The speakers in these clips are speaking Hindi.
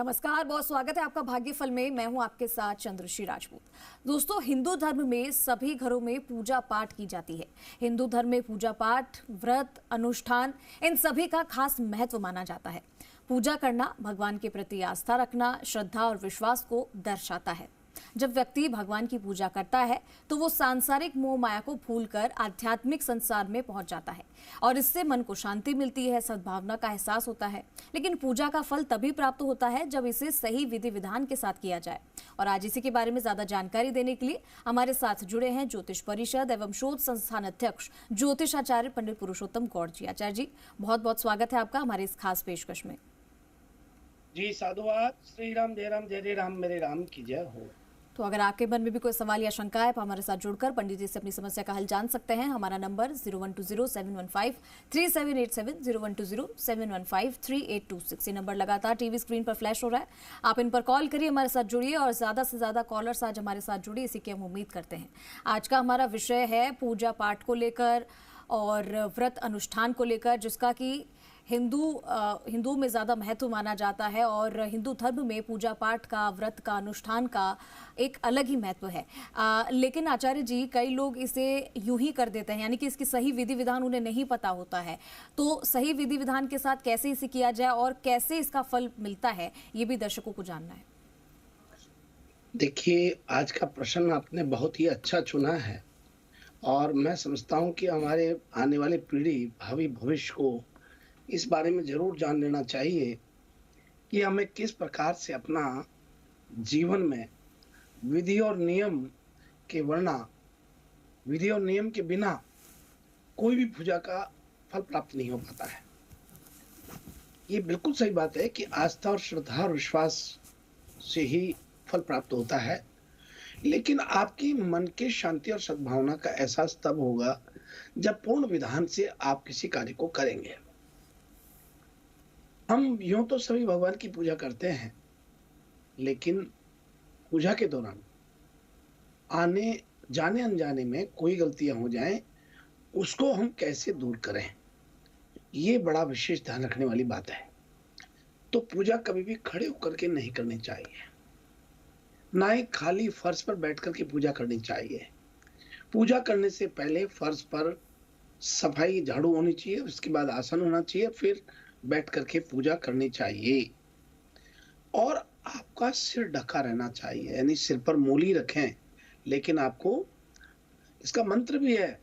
नमस्कार, बहुत स्वागत है आपका भाग्यफल में। मैं हूं आपके साथ चंद्रश्री राजपूत। दोस्तों, हिंदू धर्म में सभी घरों में पूजा पाठ की जाती है। हिंदू धर्म में पूजा पाठ, व्रत, अनुष्ठान, इन सभी का खास महत्व माना जाता है। पूजा करना भगवान के प्रति आस्था रखना, श्रद्धा और विश्वास को दर्शाता है। जब व्यक्ति भगवान की पूजा करता है तो वो सांसारिक मोह माया को भूलकर आध्यात्मिक संसार में पहुंच जाता है और इससे मन को शांति मिलती है, सद्भावना का एहसास होता है। लेकिन पूजा का फल तभी प्राप्त होता है जब इसे सही विधि विधान के साथ किया जाए। और आज इसी के बारे में ज्यादा जानकारी देने के लिए हमारे साथ जुड़े हैं ज्योतिष परिषद एवं शोध संस्थान अध्यक्ष ज्योतिषाचार्य पंडित पुरुषोत्तम गौड़ जी। आचार्य जी, बहुत बहुत स्वागत है आपका हमारे इस खास पेशकश में। जी साधुवाद। श्री राम जय राम, मेरे राम की जय हो। तो अगर आपके मन में भी कोई सवाल या शंका है तो हमारे साथ जुड़कर पंडित जी से अपनी समस्या का हल जान सकते हैं। हमारा नंबर 0120-715-3787, 0120-715-3826। ये नंबर लगातार टीवी स्क्रीन पर फ्लैश हो रहा है। आप इन पर कॉल करिए, हमारे साथ जुड़िए और ज्यादा से ज्यादा कॉलर्स आज हमारे साथ जुड़िए, इसी की हम उम्मीद करते हैं। आज का हमारा विषय है पूजा पाठ को लेकर और व्रत अनुष्ठान को लेकर, जिसका कि हिंदू में ज़्यादा महत्व माना जाता है और हिंदू धर्म में पूजा पाठ का, व्रत का, अनुष्ठान का एक अलग ही महत्व है। लेकिन आचार्य जी, कई लोग इसे यूं ही कर देते हैं, यानी कि इसकी सही विधि विधान उन्हें नहीं पता होता है। तो सही विधि विधान के साथ कैसे इसे किया जाए और कैसे इसका फल मिलता है, ये भी दर्शकों को जानना है। देखिए, आज का प्रश्न आपने बहुत ही अच्छा चुना है और मैं समझता हूँ कि हमारे आने वाली पीढ़ी, भावी भविष्य को इस बारे में जरूर जान लेना चाहिए कि हमें किस प्रकार से अपना जीवन में विधि और नियम के बिना कोई भी पूजा का फल प्राप्त नहीं हो पाता है। ये बिल्कुल सही बात है कि आस्था और श्रद्धा और विश्वास से ही फल प्राप्त होता है, लेकिन आपकी मन की शांति और सद्भावना का एहसास तब होगा जब पूर्ण विधान से आप किसी कार्य को करेंगे। हम यूं तो सभी भगवान की पूजा करते हैं, लेकिन पूजा के दौरान आने जाने अनजाने में कोई गलतियां हो जाएं, उसको हम कैसे दूर करें, ये बड़ा विशेष ध्यान रखने वाली बात है। तो पूजा कभी भी खड़े होकर के नहीं करनी चाहिए, ना ही खाली फर्श पर बैठ करके पूजा करनी चाहिए। पूजा करने से पहले फर्श पर सफाई, झाड़ू होनी चाहिए, उसके बाद आसन होना चाहिए, फिर बैठ करके पूजा करनी चाहिए। और आपका सिर ढका रहना चाहिए, यानी सिर पर मूली रखें, लेकिन आपको इसका मंत्र भी है,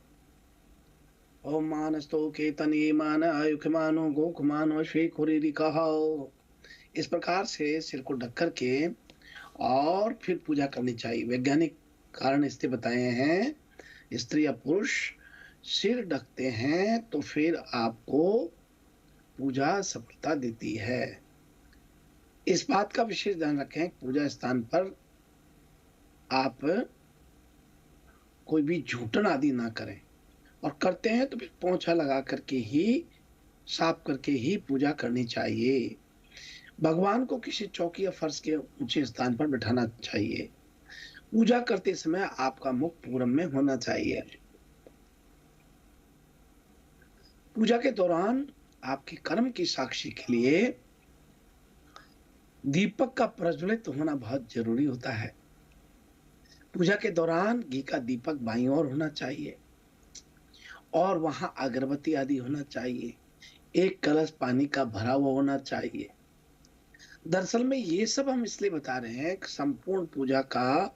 ओम मानस्तो केतन मान आयुख मानो गोख मानो श्री खुरी कहो। इस प्रकार से सिर को ढक करके और फिर पूजा करनी चाहिए। वैज्ञानिक कारण इससे बताए हैं, स्त्री या पुरुष सिर ढकते हैं तो फिर आपको पूजा सफलता देती है। इस बात का विशेष ध्यान रखें, पूजा स्थान पर आप कोई भी झूठन आदि ना करें, और करते हैं तो फिर पोंछा लगा करके ही, साफ करके ही पूजा करनी चाहिए। भगवान को किसी चौकी या फर्श के ऊंचे स्थान पर बिठाना चाहिए। पूजा करते समय आपका मुख पूरब में होना चाहिए। पूजा के दौरान आपके कर्म की साक्षी के लिए दीपक का प्रज्वलित होना बहुत जरूरी होता है। पूजा के दौरान घी का दीपक बाईं ओर होना चाहिए और वहां अगरबत्ती आदि होना चाहिए। एक कलश पानी का भरा हुआ होना चाहिए। दरअसल में ये सब हम इसलिए बता रहे हैं कि संपूर्ण पूजा का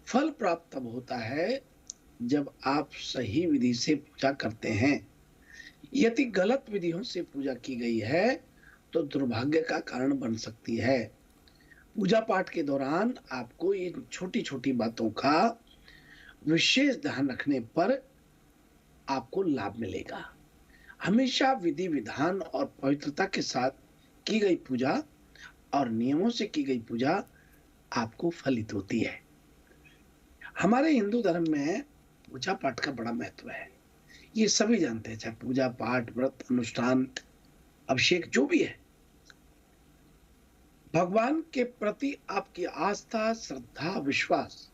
फल प्राप्त तब होता है जब आप सही विधि से पूजा करते हैं। यदि गलत विधियों से पूजा की गई है तो दुर्भाग्य का कारण बन सकती है। पूजा पाठ के दौरान आपको ये छोटी छोटी बातों का विशेष ध्यान रखने पर आपको लाभ मिलेगा। हमेशा विधि विधान और पवित्रता के साथ की गई पूजा और नियमों से की गई पूजा आपको फलित होती है। हमारे हिंदू धर्म में पूजा पाठ का बड़ा महत्व है, ये सभी जानते हैं। चाहे पूजा पाठ, व्रत, अनुष्ठान, अभिषेक जो भी है, भगवान के प्रति आपकी आस्था, श्रद्धा, विश्वास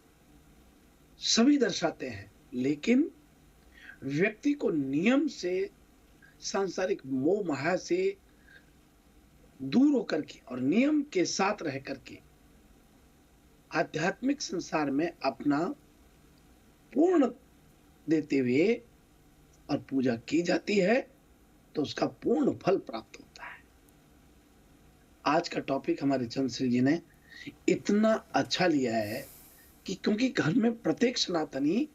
सभी दर्शाते हैं, लेकिन व्यक्ति को नियम से, सांसारिक मोह माया से दूर होकर के और नियम के साथ रह करके आध्यात्मिक संसार में अपना पूर्ण देते हुए और पूजा की जाती है तो उसका पूर्ण फल प्राप्त होता है। आज का टॉपिक हमारे चंद्रश्री जी ने इतना अच्छा लिया है कि क्योंकि घर में प्रत्येक सनातनी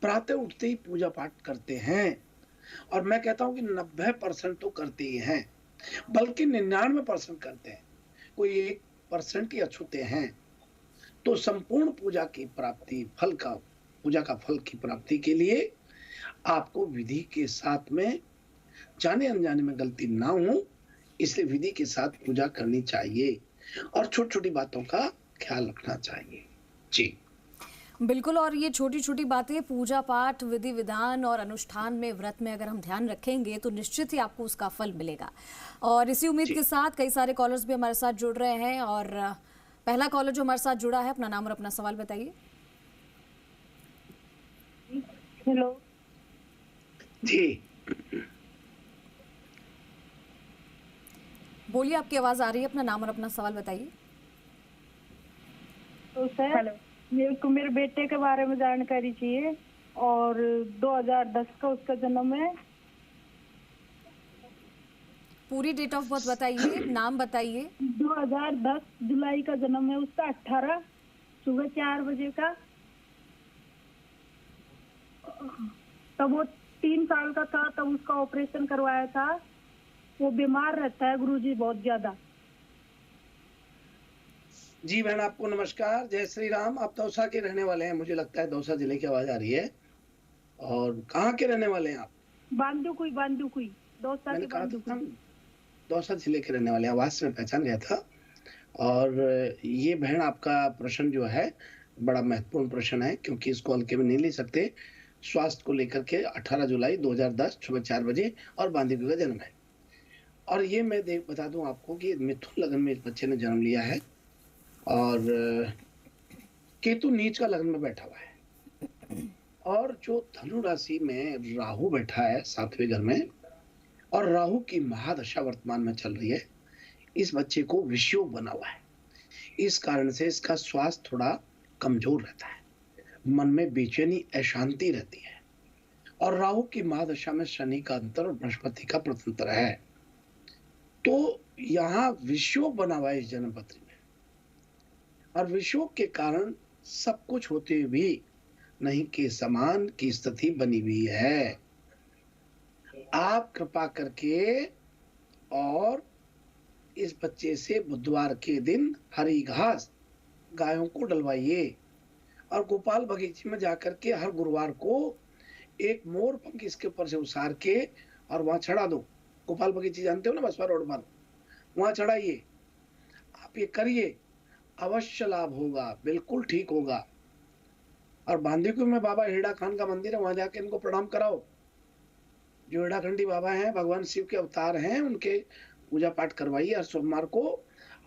प्रातः उठते ही पूजा पाठ करते हैं और मैं कहता हूं कि 90% तो करते ही हैं, बल्कि 99% करते हैं, कोई 1% ही अछूते हैं। तो संपूर्ण पूजा की प्राप्ति पूजा का फल की प्राप्ति के लिए आपको विधि के साथ में जाने अनजाने में गलती ना हो, इसलिए विधि के साथ पूजा करनी चाहिए और छोटी छोटी बातों का ख्याल रखना चाहिए। जी बिल्कुल। और ये छोटी छोटी बातें पूजा पाठ विधि विधान और अनुष्ठान में व्रत में अगर हम ध्यान रखेंगे तो निश्चित ही आपको उसका फल मिलेगा। और इसी उम्मीद के साथ कई सारे कॉलर्स भी हमारे साथ जुड़ रहे हैं और पहला कॉलर जो हमारे साथ जुड़ा है, अपना नाम और अपना सवाल बताइए। हेलो जी बोलिए, आपकी आवाज आ रही है, अपना नाम और अपना सवाल बताइए। तो सर मेरे को मेरे बेटे के बारे में जानकारी चाहिए और 2010 का उसका जन्म है। पूरी डेट ऑफ बर्थ बताइए, नाम बताइए। 2010 जुलाई का जन्म है उसका, 18 सुबह 4 बजे का। तब वो 3 साल का था तब उसका ऑपरेशन करवाया था। वो बीमार रहता है गुरुजी बहुत ज्यादा। जी बहन, आपको नमस्कार, जय श्री राम। आप दौसा के रहने वाले हैं, मुझे लगता है दौसा जिले की आवाज आ रही है। और कहाँ के रहने वाले हैं आप? बांदुकुई दौसा के बांदुकुई। दौसा जिले के रहने वाले, आवाज से मैं पहचान गया था। और ये बहन आपका प्रश्न जो है बड़ा महत्वपूर्ण प्रश्न है, क्योंकि इसको हल्के में नहीं ले सकते। स्वास्थ्य को लेकर के 18 जुलाई 2010 सुबह 4 बजे और बांदीकुई का जन्म है। और ये मैं बता दूं आपको कि मिथुन लगन में इस बच्चे ने जन्म लिया है और केतु नीच का लगन में बैठा हुआ है और जो धनु राशि में राहु बैठा है 7वें घर में, और राहु की महादशा वर्तमान में चल रही है। इस बच्चे को विषयोग बना हुआ है, इस कारण से इसका स्वास्थ्य थोड़ा कमजोर रहता है, मन में बेचैनी अशांति रहती है। और राहु की महादशा में शनि का अंतर और बृहस्पति का प्रतंत्र है, तो यहाँ विषयोग बना हुआ है इस जन्म पत्री में। और विषयोग के कारण सब कुछ होते हुए भी नहीं के समान की स्थिति बनी हुई है। आप कृपा करके और इस बच्चे से बुधवार के दिन हरी घास गायों को डलवाइए और गोपाल बगीचे में जाकर के हर गुरुवार को एक मोर पंख इसके ऊपर से उसार के और वहां चढ़ा दो। गोपाल बगीचे जानते हो ना, बसपा रोड पर, वहां चढ़ाइए। आप ये करिए, अवश्य लाभ होगा, बिल्कुल ठीक होगा। और बांदीकुई में बाबा हेड़ा खान का मंदिर है, वहां जाके इनको प्रणाम कराओ। जो हेड़ाखंडी बाबा हैं, भगवान शिव के अवतार हैं, उनके पूजा पाठ करवाइए हर सोमवार को,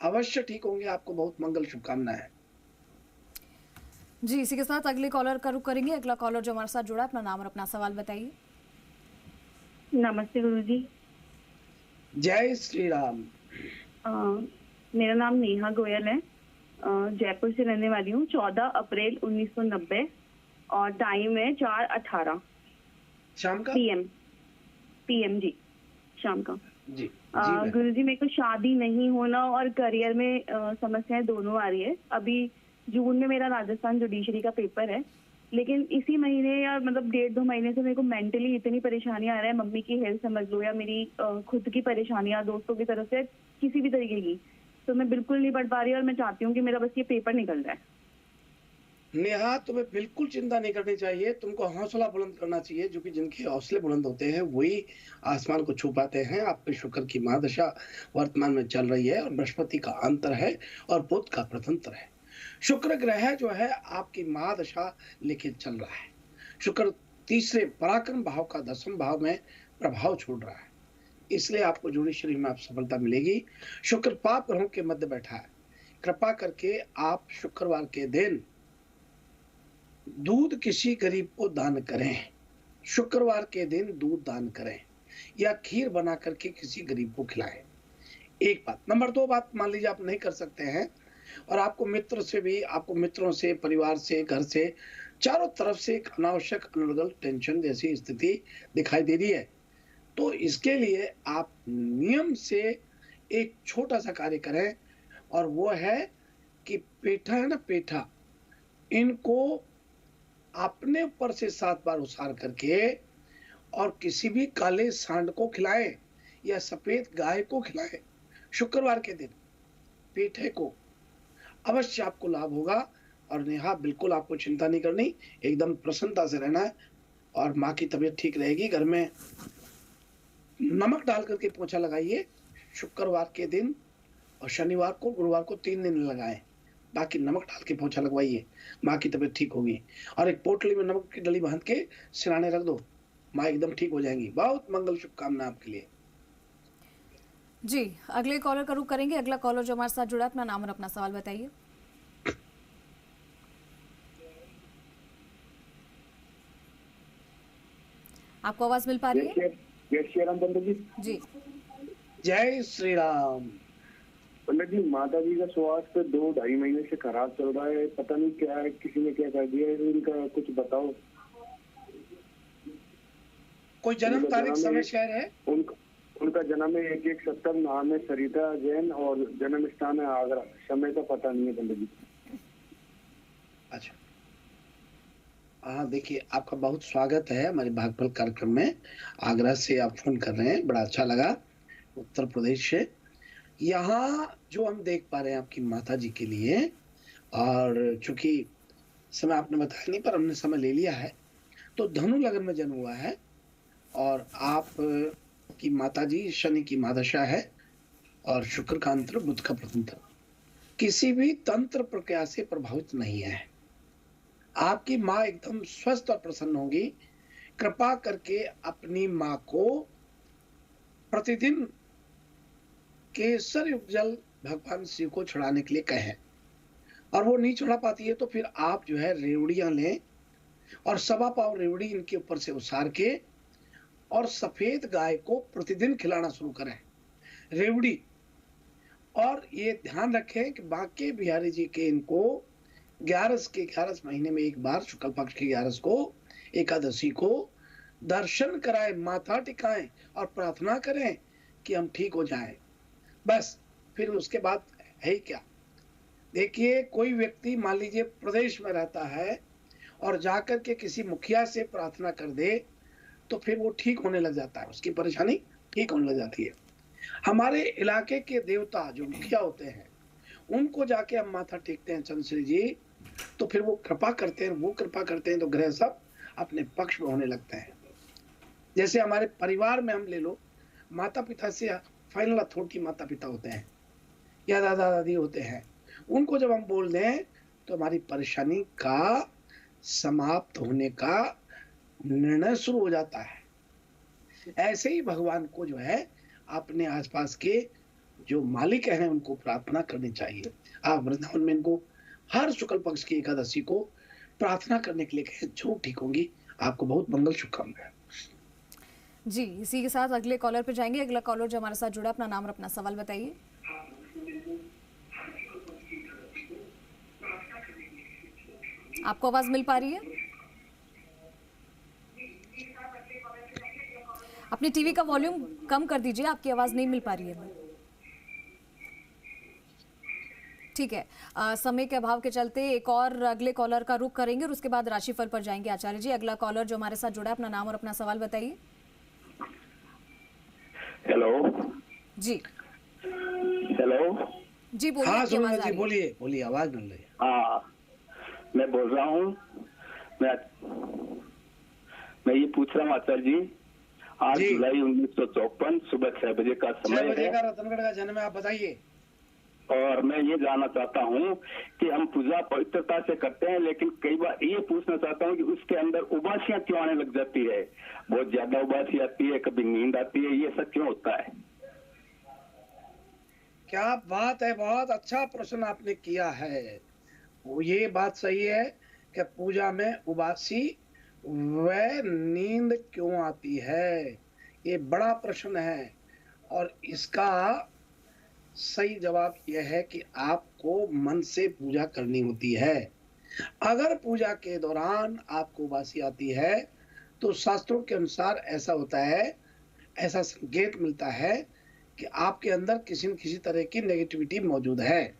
अवश्य ठीक होंगे। आपको बहुत मंगल शुभकामनाएं। जी, इसी के साथ अगले कॉलर का रुख करेंगे। अगला कॉलर जो हमारे साथ जुड़ा, अपना नाम और अपना सवाल बताइए। नमस्ते गुरुजी। जय श्री राम। मेरा नाम नेहा गोयल है, जयपुर से रहने वाली हूँ। 14 अप्रैल 1990 और टाइम है 4:18 शाम का पीएम जी, शाम का। जी गुरुजी, मेरे को शादी नहीं होना और करियर में समस्याएं दोनों आ रही है। अभी जून में मेरा राजस्थान जुडिशरी का पेपर है, लेकिन इसी महीने या मतलब 1.5-2 महीने से मेरे को मेंटली इतनी परेशानी आ रहा है। मम्मी की हेल्थ समझ लो या मेरी खुद की परेशानियां, दोस्तों की तरफ से किसी भी तरीके की, तो मैं बिल्कुल नहीं पढ़ पा रही और मैं चाहती हूँ कि मेरा बस ये पेपर निकल जाए। नेहा, तुम्हें बिल्कुल चिंता नहीं करनी चाहिए, तुमको हौसला बुलंद करना चाहिए, जो कि जिनके हौसले बुलंद होते हैं वही आसमान को छू पाते हैं। आप पे शुक्र की महादशा वर्तमान में चल रही है और बृहस्पति का अंतर है और बुध का प्रतंत्र है। शुक्र ग्रह जो है आपकी महादशा लेके चल रहा है। शुक्र तीसरे पराक्रम भाव का 10वें भाव में प्रभाव छोड़ रहा है, इसलिए आपको जुडिशरी में आप सफलता मिलेगी। शुक्र पाप ग्रहों के मध्य बैठा है। कृपा करके आप शुक्रवार के दिन दूध किसी गरीब को दान करें। शुक्रवार के दिन दूध दान करें या खीर बना करके किसी गरीब को खिलाएं। एक बात। नंबर 2 बात मान लीजिए आप नहीं कर सकते हैं और आपको मित्र से भी, आपको मित्रों से, परिवार से, घर से, चारों तरफ से एक अनावश्यक अनर्गल टेंशन जैसी स्थिति दिखाई दे रही है। तो इसके लिए आप नियम से एक छोटा-सा कार्य करें और वो है कि पेठा है ना, पेठा, इनको अपने ऊपर से 7 बार उसार करके और किसी भी काले सांड को खिलाएं या सफेद गाय को खिलाएं। शुक्रवार के दिन पेठे को अवश्य आपको लाभ होगा। और नेहा, बिल्कुल आपको चिंता नहीं करनी, एकदम प्रसन्नता से रहना है और माँ की तबीयत ठीक रहेगी। घर में नमक डाल करके पोछा लगाइए शुक्रवार के दिन, और शनिवार को, गुरुवार को 3 दिन लगाएं। बाकी नमक डाल के पोछा लगवाइए, माँ की तबीयत ठीक होगी। और एक पोटली में नमक की डली बांध के सिराने रख दो, माँ एकदम ठीक हो जाएंगी। बहुत मंगल शुभकामना आपके लिए। जी, अगले कॉलर का रुख करेंगे। अगला कॉलर जो हमारे साथ जुड़ा, अपना नाम और अपना सवाल बताइए। आपको आवाज मिल पा रही है? जय श्री राम पंडित जी। जी, जय श्री राम। पंडित जी, माता जी का स्वास्थ्य 2-2.5 महीने से खराब चल रहा है, पता नहीं क्या है, किसी ने क्या कर दिया है, इनका कुछ बताओ। कोई जन्म तारीख, समय, शहर है? उनका जन्म है 1170, नाम है सरिता जैन और जन्म स्थान है आगरा। समय का पता नहीं है पंडित जी। अच्छा, हाँ, देखिए, आपका बहुत स्वागत है हमारे भागफल कार्यक्रम में। आगरा से आप फोन कर रहे हैं, बड़ा अच्छा लगा, उत्तर प्रदेश से। यहाँ जो हम देख पा रहे हैं आपकी माता जी के लिए, और चूंकि समय आपने बताया नहीं पर हमने समय ले लिया है, तो धनु लग्न में जन्म हुआ है और आप की माता जी शनि की महादशा है और शुक्र का अंतर, बुध का प्रतंत्र, किसी भी तंत्र प्रक्रिया से प्रभावित नहीं है। आपकी माँ एकदम स्वस्थ और प्रसन्न होगी। कृपा करके अपनी माँ को प्रतिदिन केसर युक्त जल भगवान शिव को चढ़ाने के लिए कहें, और वो नहीं चढ़ा पाती है तो फिर आप जो है रेवड़ियां लें और 1.25 पाव रेवड़ी इनके ऊपर से उसार के और सफेद गाय को प्रतिदिन खिलाना शुरू करें रेवड़ी। और ये ध्यान रखें कि बांके बिहारी जी के इनको 11 महीने में एक बार, शुक्ल पक्ष की 11 को, एकादशी को दर्शन कराएं, माथा टिकाएं और प्रार्थना करें कि हम ठीक हो जाएं। बस, फिर उसके बाद है ही क्या। देखिए, कोई व्यक्ति मान लीजिए प्रदेश में रहता है और जाकर के किसी मुखिया से प्रार्थना कर दे तो फिर वो ठीक होने लग जाता है, उसकी परेशानी ठीक होने लग जाती है। हमारे इलाके के देवता जो मुखिया होते हैं, उनको जाके हम माथा टेकते हैं चंद्रश्री जी, तो फिर वो कृपा करते हैं, तो ग्रह सब अपने पक्ष में होने लगते हैं। जैसे हमारे परिवार में हम ले लो, माता पिता से फाइनल अथॉरिटी माता पिता होते हैं या दादा दादी होते हैं, उनको जब हम बोल दें तो हमारी परेशानी का समाप्त होने का निर्णय शुरू हो जाता है। ऐसे ही भगवान को जो है अपने आसपास के जो मालिक हैं उनको प्रार्थना करनी चाहिए। आप वृंदावन में इनको हर शुक्ल पक्ष की एकादशी को प्रार्थना करने के लिए कहें, जरूर ठीक होंगी। आपको बहुत मंगल शुभकामनाएं। जी, इसी के साथ अगले कॉलर पे जाएंगे। अगला कॉलर जो हमारे साथ जुड़ा, अपना नाम और अपना सवाल बताइए। आपको आवाज मिल पा रही है? अपनी टीवी का वॉल्यूम कम कर दीजिए, आपकी आवाज नहीं मिल पा रही है। ठीक है, समय के अभाव के चलते एक और अगले कॉलर का रुख करेंगे और उसके बाद राशिफल पर जाएंगे। आचार्य जी, अगला कॉलर जो हमारे साथ जुड़ा है, अपना नाम और अपना सवाल बताइए। हेलो जी, हेलो जी बोलिए। हाँ, आपकी आवाज आ जी, रही है। बोलिए, आवाज मिल रही है। हाँ, मैं बोल रहा हूँ। मैं ये पूछ रहा हूँ आचार्य जी, 8 जी। जुलाई 1954 सुबह 6 बजे का 6 समय बजे है, का रतनगढ़ का जन्म है। आप बताइए। और मैं ये जानना चाहता हूँ कि हम पूजा पवित्रता से करते हैं, लेकिन कई बार ये पूछना चाहता हूँ कि उसके अंदर उबासियां क्यों आने लग जाती है? बहुत ज्यादा उबासी आती है, कभी नींद आती है, ये सब क्यों होता है? क्या बात है, बहुत अच्छा प्रश्न आपने किया है। वो ये बात सही है कि पूजा में उबासी व नींद क्यों आती है, ये बड़ा प्रश्न है। और इसका सही जवाब यह है कि आपको मन से पूजा करनी होती है। अगर पूजा के दौरान आपको उबासी आती है, तो शास्त्रों के अनुसार ऐसा होता है, ऐसा संकेत मिलता है कि आपके अंदर किसी न किसी तरह की नेगेटिविटी मौजूद है।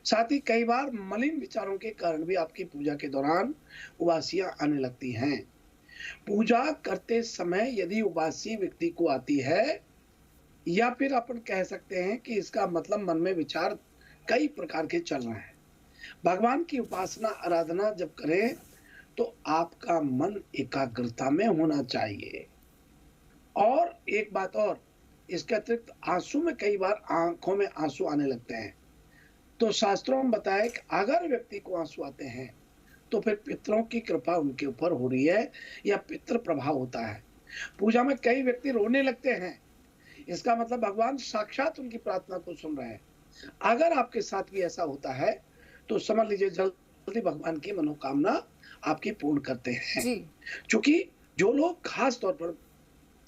साथ ही कई बार मलिन विचारों के कारण भी आपकी पूजा के दौरान उबासियां आने लगती हैं। पूजा करते समय यदि उबासी व्यक्ति को आती है, या फिर अपन कह सकते हैं कि इसका मतलब मन में विचार कई प्रकार के चल रहे हैं। भगवान की उपासना आराधना जब करें तो आपका मन एकाग्रता में होना चाहिए। और एक बात और, इसके अतिरिक्त आंसू में कई बार आंखों में आंसू आने लगते हैं, तो शास्त्रों में बताया कि अगर व्यक्ति को आंसू आते हैं तो फिर पितरों की कृपा उनके ऊपर हो रही है या पितृ प्रभाव होता है। पूजा में कई व्यक्ति रोने लगते हैं, इसका मतलब भगवान साक्षात उनकी प्रार्थना को सुन रहे हैं। अगर आपके साथ भी ऐसा होता है तो समझ लीजिए जल्दी भगवान की मनोकामना आपकी पूर्ण करते हैं। क्योंकि जो लोग खास तौर पर,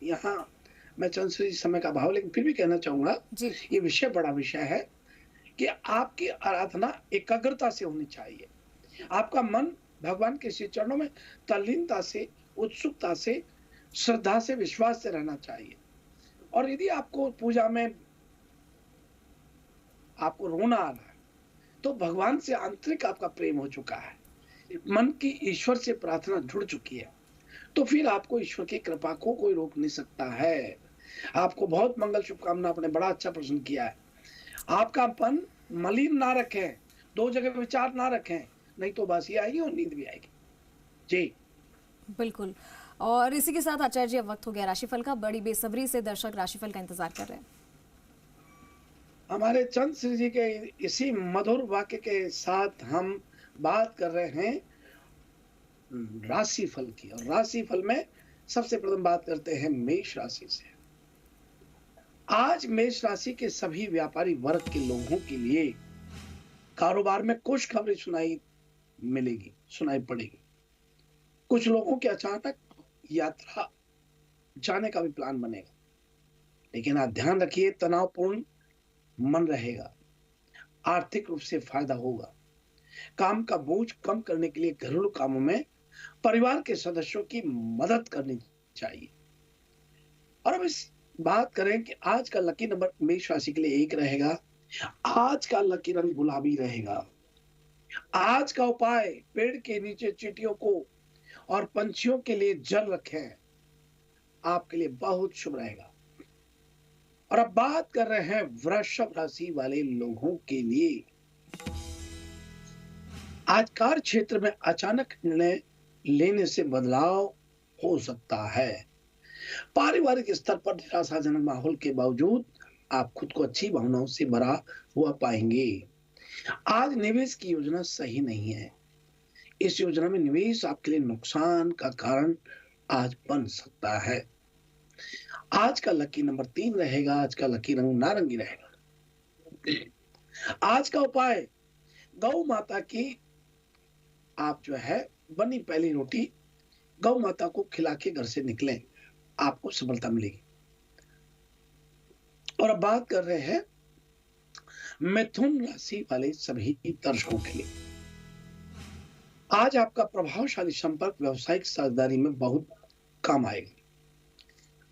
यहाँ मैं चंद से समय का भाव लेकिन फिर भी कहना चाहूंगा, ये विषय बड़ा विषय है कि आपकी आराधना एकाग्रता से होनी चाहिए। आपका मन भगवान के श्री चरणों में तल्लीनता से, उत्सुकता से, श्रद्धा से, विश्वास से रहना चाहिए। और यदि आपको पूजा में आपको रोना आ रहा है तो भगवान से आंतरिक आपका प्रेम हो चुका है, मन की ईश्वर से प्रार्थना जुड़ चुकी है, तो फिर आपको ईश्वर की कृपा को कोई रोक नहीं सकता है। आपको बहुत मंगल शुभकामना। आपने बड़ा अच्छा प्रश्न किया है। आपका मन मलिन ना रखें, दो जगह विचार ना रखें, नहीं तो उबासी आएगी और नींद भी आएगी। जी बिल्कुल। और इसी के साथ आचार्य जी अब वक्त हो गया राशिफल का। बड़ी बेसब्री से दर्शक राशिफल का इंतजार कर रहे हैं। हमारे चंद श्री जी के इसी मधुर वाक्य के साथ हम बात कर रहे हैं राशिफल की। और राशिफल में सबसे प्रथम बात करते हैं मेष राशि से। आज मेष राशि के सभी व्यापारी वर्ग के लोगों के लिए कारोबार में खुशखबरी सुनाई पड़ेगी। कुछ लोगों के अचानक यात्रा जाने का भी प्लान बनेगा, लेकिन आप ध्यान रखिए तनावपूर्ण मन रहेगा। आर्थिक रूप से फायदा होगा। काम का बोझ कम करने के लिए घरेलू कामों में परिवार के सदस्यों की मदद करनी चाहिए। और अब इस बात करें कि आज का लकी नंबर मेष राशि के लिए 1 रहेगा। आज का लकी रंग गुलाबी रहेगा। आज का उपाय, पेड़ के नीचे चींटियों को और पंछियों के लिए जल रखें, आपके लिए बहुत शुभ रहेगा। और अब बात कर रहे हैं वृषभ राशि वाले लोगों के लिए। आज कार्य क्षेत्र में अचानक निर्णय लेने से बदलाव हो सकता है। पारिवारिक स्तर पर निराशाजनक माहौल के बावजूद आप खुद को अच्छी भावनाओं से भरा हुआ पाएंगे। आज निवेश की योजना सही नहीं है। इस योजना में निवेश आपके लिए नुकसान का कारण आज बन सकता है। आज का लकी नंबर 3 रहेगा। आज का लकी रंग नारंगी रहेगा। आज का उपाय, गौ माता की आप जो है बनी पहली रोटी गौ माता को खिला के घर से निकलें, आपको सफलता मिलेगी। और अब बात कर रहे हैं मिथुन राशि वाले सभी दर्शकों के लिए। आज आपका प्रभावशाली संपर्क व्यवसायिक साझेदारी में बहुत काम आएगा।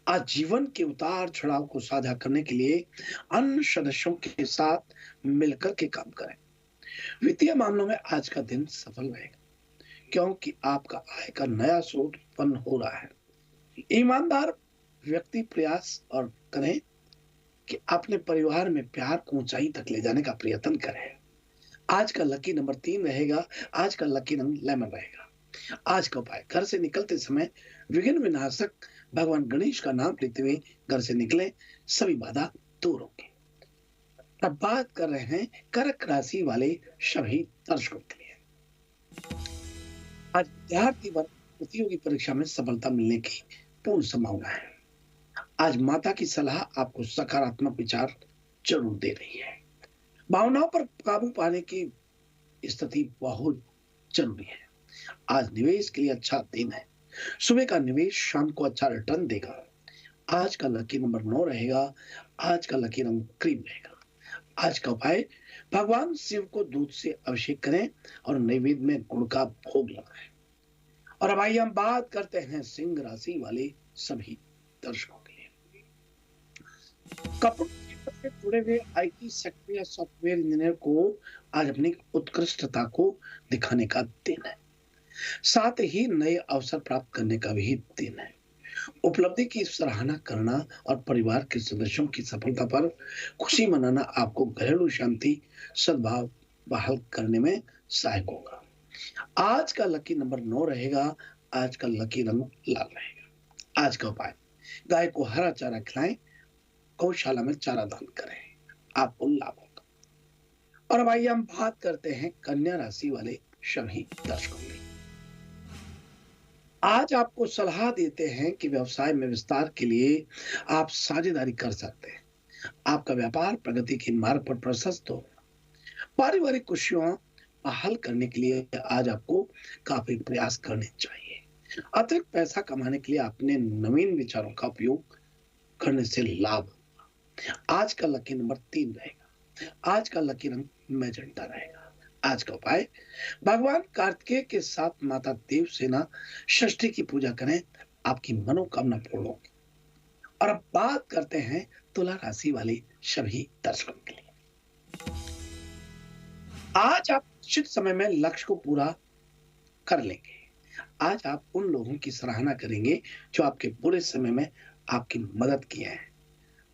आज जीवन के उतार चढ़ाव को साझा करने के लिए अन्य सदस्यों के साथ मिलकर के काम करें। वित्तीय मामलों में आज का दिन सफल रहेगा, क्योंकि आपका आय का नया स्रोत उत्पन्न हो रहा है। ईमानदार व्यक्ति प्रयास और करें कि अपने परिवार में प्यार को ऊंचाई तक ले जाने का प्रयत्न करें। आज का लकी नंबर 3 रहेगा। आज का लकी रंग लेमन रहेगा। आज का उपाय, घर से निकलते समय विघ्न विनाशक भगवान गणेश का नाम लेते हुए घर से निकलें, सभी बाधा दूर होंगी। अब बात कर रहे हैं कर्क राशि वाले सभी दर्शकों के लिए। आज विद्यार्थी वर्ग प्रतियोगी परीक्षा में सफलता मिलने की पूर्ण संभावना है। आज माता की सलाह आपको सकारात्मक विचार जरूर दे रही है। भावनाओं पर काबू पाने की स्थिति बहुत जरूरी है। आज निवेश के लिए अच्छा दिन है। सुबह का निवेश शाम को अच्छा रिटर्न देगा। आज का लकी नंबर 9 रहेगा। आज का लकी रंग क्रीम रहेगा। आज का उपाय, भगवान शिव को दूध से अभिषेक करें और नैवेद्य में गुड़ का भोग लगाएं। और अब आइए हम बात करते हैं सिंह राशि वाले सभी दर्शकों के लिए। कपड़ों से जुड़े हुए आईटी सेक्टर या सॉफ्टवेयर इंजीनियर को आज अपनी उत्कृष्टता को दिखाने का दिन है। साथ ही नए अवसर प्राप्त करने का भी दिन है। उपलब्धि की सराहना करना और परिवार के सदस्यों की सफलता पर खुशी मनाना आपको घरेलू शांति, सद्भाव बहाल करने में सहायक होगा। आज का लकी नंबर 9 रहेगा। आज का लकी रंग लाल रहेगा। आज का उपाय, गाय को हरा चारा खिलाएं, गौशाला में चारा दान करें, आपको लाभ होगा। और अब आइए हम बात करते हैं कन्या राशि वाले सभी दर्शकों की। आज आपको सलाह देते हैं कि व्यवसाय में विस्तार के लिए आप साझेदारी कर सकते हैं। आपका व्यापार प्रगति के मार्ग पर प्रशस्त हो। पारिवारिक खुशियां बहाल करने के लिए आज आपको काफी प्रयास करने चाहिए। अतिरिक्त पैसा कमाने के लिए अपने नवीन विचारों का उपयोग करने से लाभ होगा। आज का लकी नंबर 3 रहेगा। आज का लकी रंग मैजेंटा रहेगा। आज का उपाय, भगवान कार्तिकेय के साथ माता देवसेना षष्ठी की पूजा करें, आपकी मनोकामना पूर्ण होगी। और अब बात करते हैं तुला राशि वाले सभी दर्शकों के लिए। आज आप निश्चित समय में लक्ष्य को पूरा कर लेंगे। आज आप उन लोगों की सराहना करेंगे जो आपके बुरे समय में आपकी मदद किए हैं।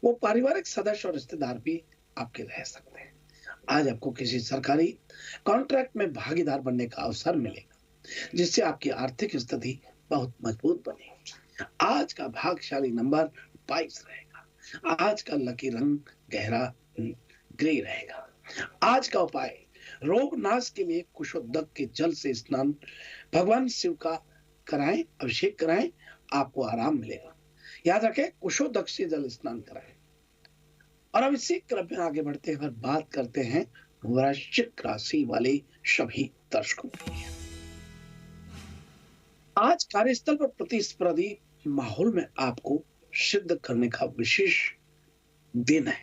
वो पारिवारिक सदस्य और रिश्तेदार भी आपके रह सकते हैं। आज आपको किसी सरकारी कॉन्ट्रैक्ट में भागीदार बनने का अवसर मिलेगा, जिससे आपकी आर्थिक स्थिति बहुत मजबूत बनेगी। आज का भाग्यशाली नंबर 22 रहेगा। आज का लकी रंग गहरा ग्रे रहेगा। आज का उपाय, रोग नाश के लिए कुशोदक के जल से स्नान भगवान शिव का कराएं, अभिषेक कराएं, आपको आराम मिलेगा। याद रखें, कुशोदक से जल स्नान कराएं। और अब इसी क्रम में आगे बढ़ते हैं और बात करते हैं वृश्चिक राशि वाले सभी दर्शकों के लिए। आज कार्यस्थल पर प्रतिस्पर्धी माहौल में आपको सिद्ध करने का विशेष दिन है।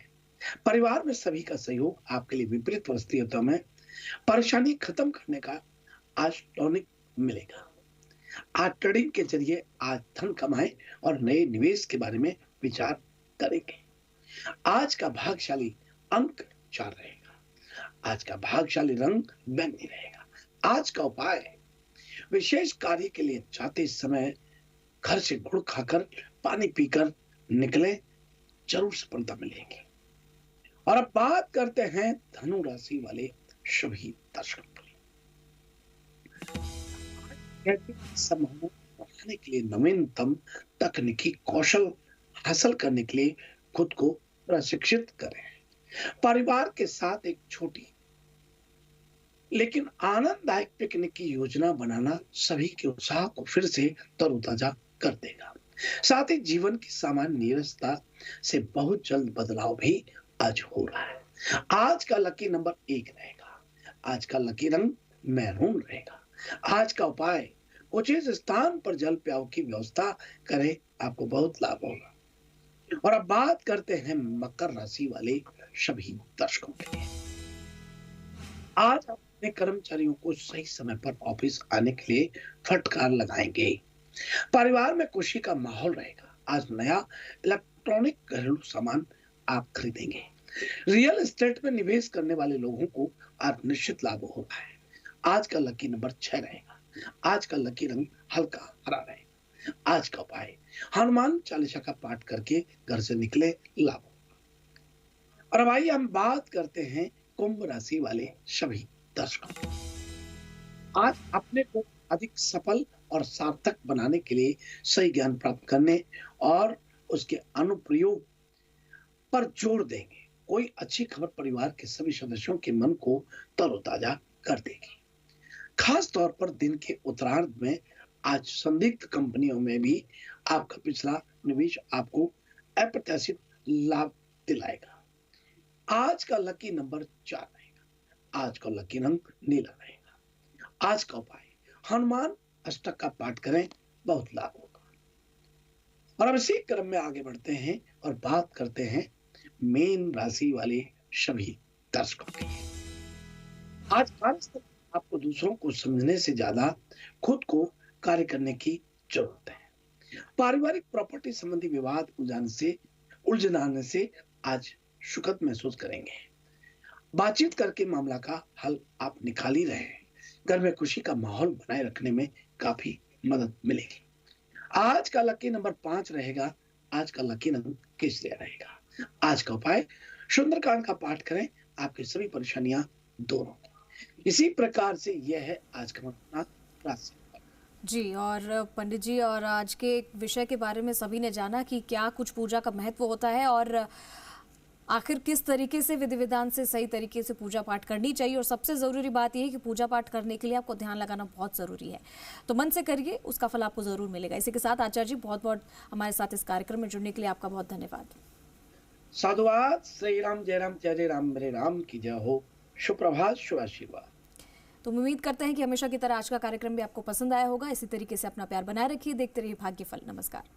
परिवार में सभी का सहयोग आपके लिए विपरीत परिस्थितियों में परेशानी खत्म करने का आज टॉनिक मिलेगा। आज ट्रेडिंग के जरिए आज धन कमाएं और नए निवेश के बारे में विचार करेंगे। आज का भाग्यशाली अंक 4 रहेगा। आज का भाग्यशाली रंग बैंगनी रहेगा। आज का उपाय, विशेष कार्य के लिए जाते समय घर से गुड़ खाकर पानी पीकर निकले, जरूर सफलता मिलेगी। और अब बात करते हैं धनु राशि वाले सभी दर्शकों के लिए। संभावना बढ़ाने के लिए नवीनतम तकनीकी कौशल हासिल करने के लिए खुद को प्रशिक्षित करें। परिवार के साथ एक छोटी लेकिन आनंददायक पिकनिक की योजना बनाना सभी के उत्साह को फिर से तरोताजा कर देगा। साथ ही जीवन की सामान्य नीरसता से बहुत जल्द बदलाव भी आज हो रहा है। आज का लकी नंबर 1 रहेगा। आज का लकी रंग मैरून रहेगा। आज का उपाय, उचित स्थान पर जल प्याव की व्यवस्था करें, आपको बहुत लाभ होगा। और अब बात करते हैं मकर राशि वाले सभी दर्शकों के लिए। आज आप अपने कर्मचारियों को सही समय पर ऑफिस आने के लिए फटकार लगाएंगे। परिवार में खुशी का माहौल रहेगा। आज नया इलेक्ट्रॉनिक घरेलू सामान आप खरीदेंगे। रियल एस्टेट में निवेश करने वाले लोगों को आज निश्चित लाभ हो रहा है। आज का लकी नंबर 6 रहेगा। आज का लकी रंग हल्का हरा रहेगा। आज का उपाय, हनुमान चालीसा का पाठ करके घर से निकले, लाभ होगा। और अब आइए हम बात करते हैं कुंभ राशि वाले सभी दर्शकों की। आज अपने को अधिक सफल और सार्थक बनाने के लिए सही ज्ञान प्राप्त करने और उसके अनुप्रयोग पर जोर देंगे। कोई अच्छी खबर परिवार के सभी सदस्यों के मन को तरोताजा कर देगी। खास तौर पर दिन के उत्तरार्ध में आज संदिग्ध कंपनियों में भी आपका पिछला निवेश आपको अप्रत्याशित लाभ दिलाएगा। आज का लकी नंबर 4 रहेगा। आज का लकी रंग नीला रहेगा। आज का उपाय, हनुमान अष्टक का पाठ करें, बहुत लाभ होगा। और अब इसी क्रम में आगे बढ़ते हैं और बात करते हैं मीन राशि वाले सभी दर्शकों के लिए। आज खासकर आपको दूसरों को समझने से ज्यादा खुद को कार्य करने की जरूरत है। पारिवारिक प्रॉपर्टी संबंधी विवाद उलझाने से आज सुखद महसूस करेंगे। बातचीत करके मामला का हल आप निकाल ही रहे हैं। घर में खुशी का माहौल बनाए रखने में काफी मदद मिलेगी। आज का लकी नंबर 5 रहेगा। आज का लकी नंबर केसरिया रहेगा। आज का उपाय सुंदरकांड का पाठ करें, आपकी सभी परेशानियां दूर होंगी। इसी प्रकार से यह है आज का अपना राशि जी। और पंडित जी, और आज के विषय के बारे में सभी ने जाना कि क्या कुछ पूजा का महत्व होता है और आखिर किस तरीके से विधि विधान से सही तरीके से पूजा पाठ करनी चाहिए, और सबसे ज़रूरी बात यह है कि पूजा पाठ करने के लिए आपको ध्यान लगाना बहुत ज़रूरी है। तो मन से करिए, उसका फल आपको ज़रूर मिलेगा। इसी के साथ आचार्य जी, बहुत बहुत हमारे साथ इस कार्यक्रम में जुड़ने के लिए आपका बहुत धन्यवाद। साधुवाद। श्री राम जय राम जय राम मेरे राम की जय हो। सुप्रभात, शुभ आशीर्वाद। तो उम्मीद करते हैं कि हमेशा की तरह आज का कार्यक्रम भी आपको पसंद आया होगा। इसी तरीके से अपना प्यार बनाए रखिए। देखते रहिए भाग्यफल। नमस्कार।